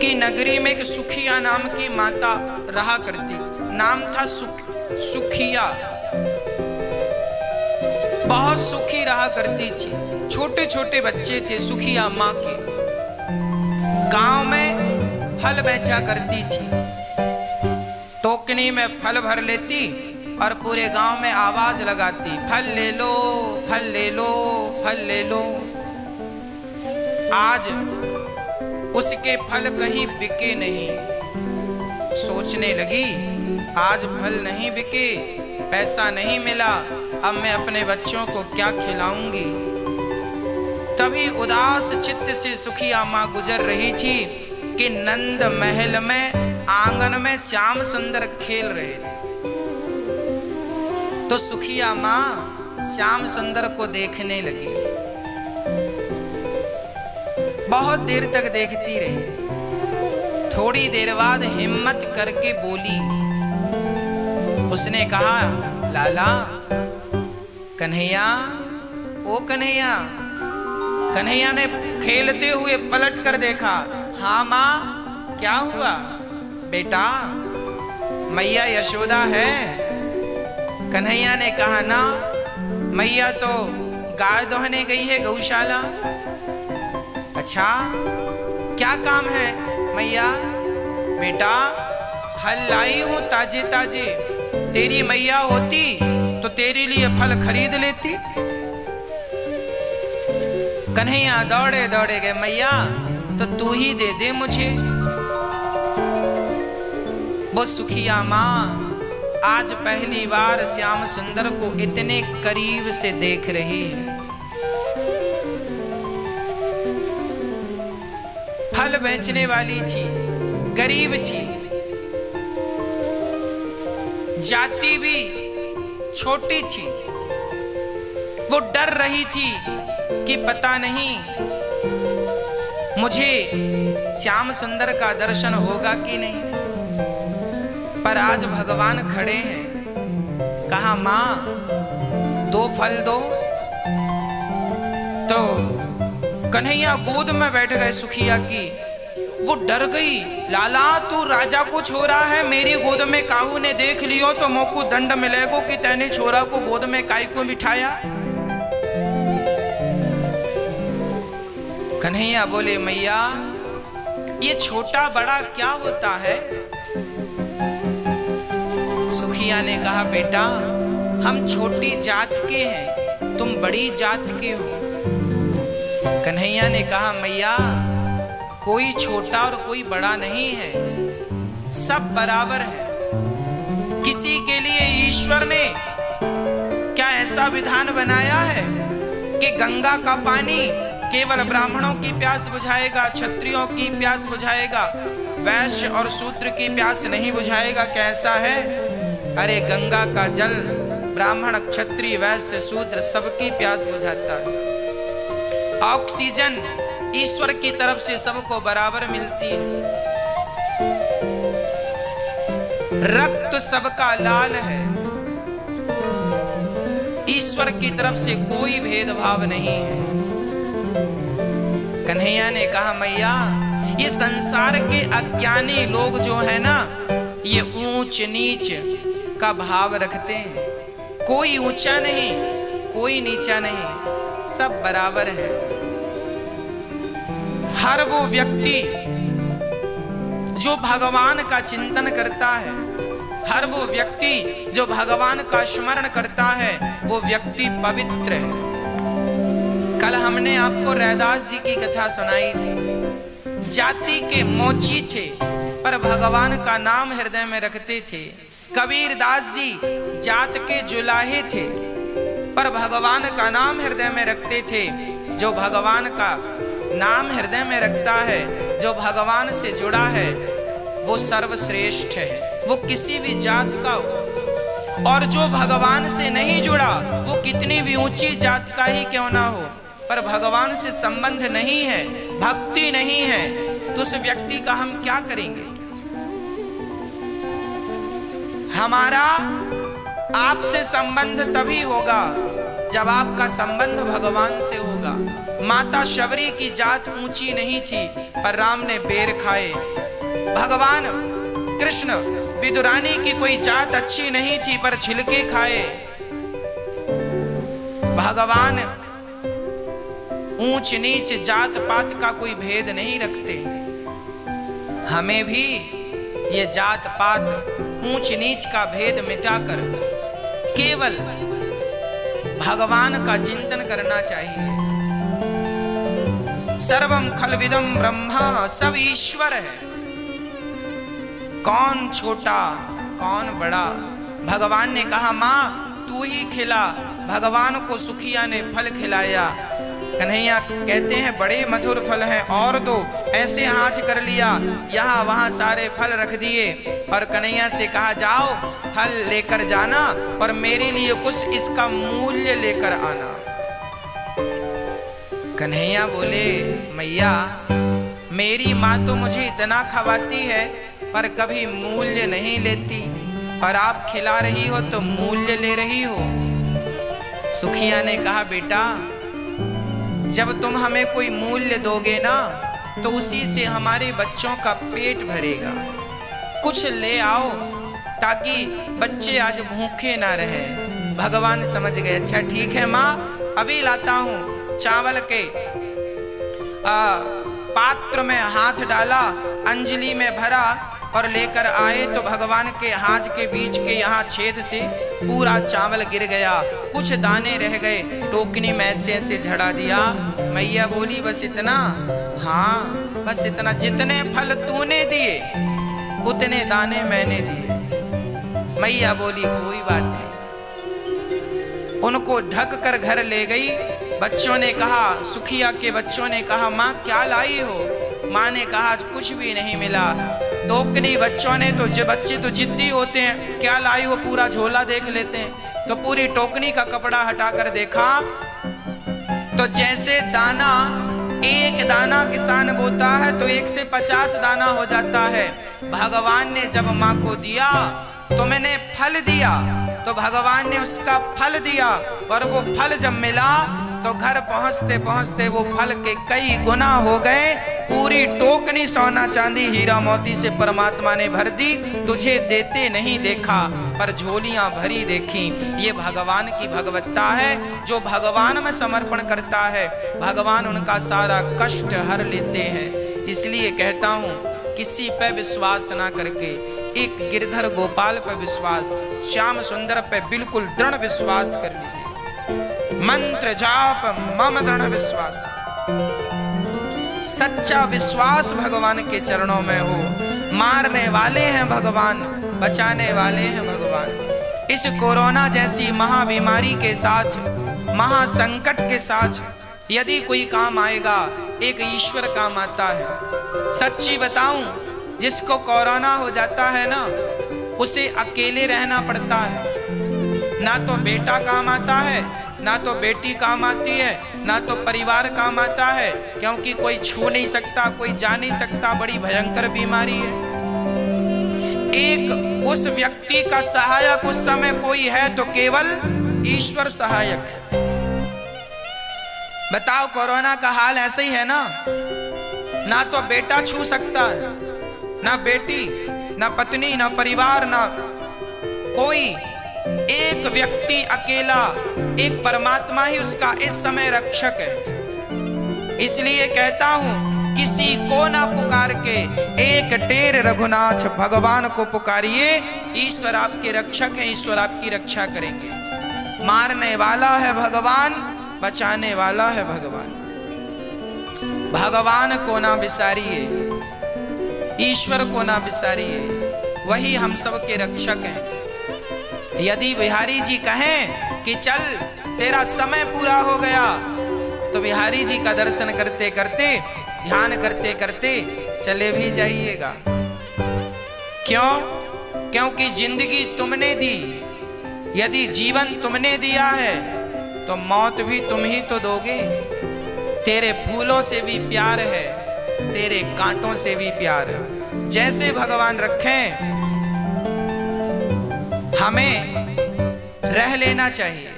कि नगरी में एक सुखिया नाम की माता रहा करती थी। नाम था सुखिया। बहुत सुखी रहा करती थी। छोटे छोटे बच्चे थे सुखिया माँ के। गांव में फल बेचा करती थी। टोकनी में फल भर लेती और पूरे गांव में आवाज लगाती, फल ले लो, फल ले लो, फल ले लो। आज उसके फल कहीं बिके नहीं। सोचने लगी आज फल नहीं बिके, पैसा नहीं मिला, अब मैं अपने बच्चों को क्या खिलाऊंगी। तभी उदास चित्त से सुखिया माँ गुजर रही थी कि नंद महल में आंगन में श्याम सुंदर खेल रहे थे। तो सुखिया माँ श्याम सुंदर को देखने लगी। बहुत देर तक देखती रही। थोड़ी देर बाद हिम्मत करके बोली। उसने कहा, लाला कन्हैया, ओ कन्हैया। कन्हैया ने खेलते हुए पलट कर देखा। हाँ माँ, क्या हुआ? बेटा मैया यशोदा है। कन्हैया ने कहा, ना मैया तो गाय दोहने गई है गौशाला। अच्छा क्या काम है मैया? बेटा फल लाई हूं ताजे ताजे, तेरी मैया होती तो तेरे लिए फल खरीद लेती। कन्हैया दौड़े दौड़े गए, मैया तो तू ही दे दे मुझे। वो सुखिया माँ आज पहली बार श्याम सुंदर को इतने करीब से देख रही है। फल बेचने वाली थी, गरीब थी, जाति भी छोटी थी। वो डर रही थी कि पता नहीं मुझे श्याम सुंदर का दर्शन होगा कि नहीं। पर आज भगवान खड़े हैं। कहा, मां दो फल दो। तो कन्हैया गोद में बैठ गए सुखिया की। वो डर गई। लाला तू राजा को छोरा है, मेरी गोद में काहू ने देख लियो तो मोको दंड मिलेगो कि तैने छोरा को गोद में काई को बिठाया। कन्हैया बोले, मैया ये छोटा बड़ा क्या होता है? सुखिया ने कहा, बेटा हम छोटी जात के हैं, तुम बड़ी जात के हो। कन्हैया ने कहा, मैया कोई छोटा और कोई बड़ा नहीं है, सब बराबर है। किसी के लिए ईश्वर ने क्या ऐसा विधान बनाया है कि गंगा का पानी केवल ब्राह्मणों की प्यास बुझाएगा, क्षत्रियों की प्यास बुझाएगा, वैश्य और शूद्र की प्यास नहीं बुझाएगा? कैसा है? अरे गंगा का जल ब्राह्मण, क्षत्रिय, वैश्य, शूद्र सबकी प्यास बुझाता है। ऑक्सीजन ईश्वर की तरफ से सबको बराबर मिलती है। रक्त सबका लाल है। ईश्वर की तरफ से कोई भेदभाव नहीं है। कन्हैया ने कहा, मैया ये संसार के अज्ञानी लोग जो है ना, ये ऊंच नीच का भाव रखते हैं। कोई ऊंचा नहीं, कोई नीचा नहीं, सब बराबर है। हर वो व्यक्ति जो भगवान का चिंतन करता है, हर वो व्यक्ति जो भगवान का स्मरण करता है, वो व्यक्ति पवित्र है। कल हमने आपको रैदास जी की कथा सुनाई थी। जाति के मोची थे पर भगवान का नाम हृदय में रखते थे। कबीर दास जी जात के जुलाहे थे पर भगवान का नाम हृदय में रखते थे। जो भगवान का नाम हृदय में रखता है, जो भगवान से जुड़ा है, वो सर्वश्रेष्ठ है, वो किसी भी जात का हो। और जो भगवान से नहीं जुड़ा, वो कितनी भी ऊंची जात का ही क्यों ना हो, पर भगवान से संबंध नहीं है, भक्ति नहीं है, तो उस व्यक्ति का हम क्या करेंगे? हमारा आपसे संबंध तभी होगा जब आपका संबंध भगवान से होगा। माता शबरी की जात ऊंची नहीं थी, पर राम ने बेर खाए। भगवान कृष्ण विदुरानी की कोई जात अच्छी नहीं थी, पर छिलके खाए। भगवान ऊंच नीच जात पात का कोई भेद नहीं रखते। हमें भी ये जात पात ऊंच नीच का भेद मिटाकर केवल भगवान का चिंतन करना चाहिए। सर्वम खलविदम ब्रह्मा, सब ईश्वर है। कौन छोटा कौन बड़ा? भगवान ने कहा मां तू ही खिला। भगवान को सुखिया ने फल खिलाया। कन्हैया कहते हैं बड़े मधुर फल हैं और दो। ऐसे हाथ कर लिया, यहाँ वहाँ सारे फल रख दिए और कन्हैया से कहा जाओ फल लेकर जाना और मेरे लिए कुछ इसका मूल्य लेकर आना। कन्हैया बोले मैया मेरी माँ तो मुझे इतना खवाती है पर कभी मूल्य नहीं लेती, और आप खिला रही हो तो मूल्य ले रही हो। सुखिया ने कहा बेटा जब तुम हमें कोई मूल्य दोगे ना तो उसी से हमारे बच्चों का पेट भरेगा। कुछ ले आओ ताकि बच्चे आज भूखे ना रहें। भगवान समझ गए, अच्छा ठीक है माँ अभी लाता हूँ। चावल के पात्र में हाथ डाला, अंजलि में भरा और लेकर आए तो भगवान के हाथ के बीच के यहाँ छेद से पूरा चावल गिर गया, कुछ दाने रह गए। टोकनी में ऐसे झड़ा दिया। मैया बोली बस इतना? हाँ बस इतना। जितने फल तूने दिए उतने दाने मैंने दिए। मैया बोली कोई बात नहीं। उनको ढक कर घर ले गई। बच्चों ने कहा, सुखिया के बच्चों ने कहा माँ क्या लाई हो? माँ ने कहा कुछ भी नहीं मिला। टोकनी बच्चों ने तो बच्चे तो जिद्दी होते हैं, क्या लाई हो? पूरा झोला देख लेते हैं। तो पूरी टोकनी का कपड़ा हटाकर देखा तो जैसे दाना, एक दाना किसान बोता है तो 1 से 50 दाना हो जाता है। भगवान ने जब माँ को दिया तो मैंने फल दिया, तो भगवान ने उसका फल दिया और वो फल जब मिला तो घर पहुंचते पहुंचते वो फल के कई गुना हो गए। पूरी टोकनी सोना चांदी हीरा मोती से परमात्मा ने भर दी। तुझे देते नहीं देखा पर झोलियां भरी देखी। ये भगवान की भगवत्ता है। जो भगवान में समर्पण करता है भगवान उनका सारा कष्ट हर लेते हैं। इसलिए कहता हूँ किसी पे विश्वास ना करके एक गिरधर गोपाल पर विश्वास, श्याम सुंदर पे बिल्कुल दृढ़ विश्वास कर लीजिए। मंत्र जाप मम दृढ़ विश्वास। सच्चा विश्वास भगवान के चरणों में हो। मारने वाले हैं भगवान, बचाने वाले हैं भगवान। इस कोरोना जैसी महाबीमारी के साथ, महासंकट के साथ यदि कोई काम आएगा, एक ईश्वर काम आता है। सच्ची बताऊं, जिसको कोरोना हो जाता है ना उसे अकेले रहना पड़ता है। ना तो बेटा काम आता है, ना तो बेटी काम आती है, ना तो परिवार काम आता है, क्योंकि कोई छू नहीं सकता, कोई जा नहीं सकता। बड़ी भयंकर बीमारी है। एक उस व्यक्ति का सहायक उस समय कोई है तो केवल ईश्वर सहायक है। बताओ कोरोना का हाल ऐसे ही है ना तो बेटा छू सकता है, ना बेटी, ना पत्नी, ना परिवार, ना कोई। एक व्यक्ति अकेला, एक परमात्मा ही उसका इस समय रक्षक है। इसलिए कहता हूं किसी को ना पुकार के एक टेर रघुनाथ भगवान को पुकारिए। ईश्वर आपके रक्षक है, ईश्वर आपकी रक्षा करेंगे। मारने वाला है भगवान, बचाने वाला है भगवान। भगवान को ना बिसारिए, ईश्वर को ना बिसारिए, वही हम सब के रक्षक हैं। यदि बिहारी जी कहें कि चल तेरा समय पूरा हो गया तो बिहारी जी का दर्शन करते करते, ध्यान करते करते चले भी जाइएगा। क्यों? क्योंकि जिंदगी तुमने दी। यदि जीवन तुमने दिया है तो मौत भी तुम ही तो दोगे। तेरे फूलों से भी प्यार है, तेरे कांटों से भी प्यार है। जैसे भगवान रखें हमें रह लेना चाहिए।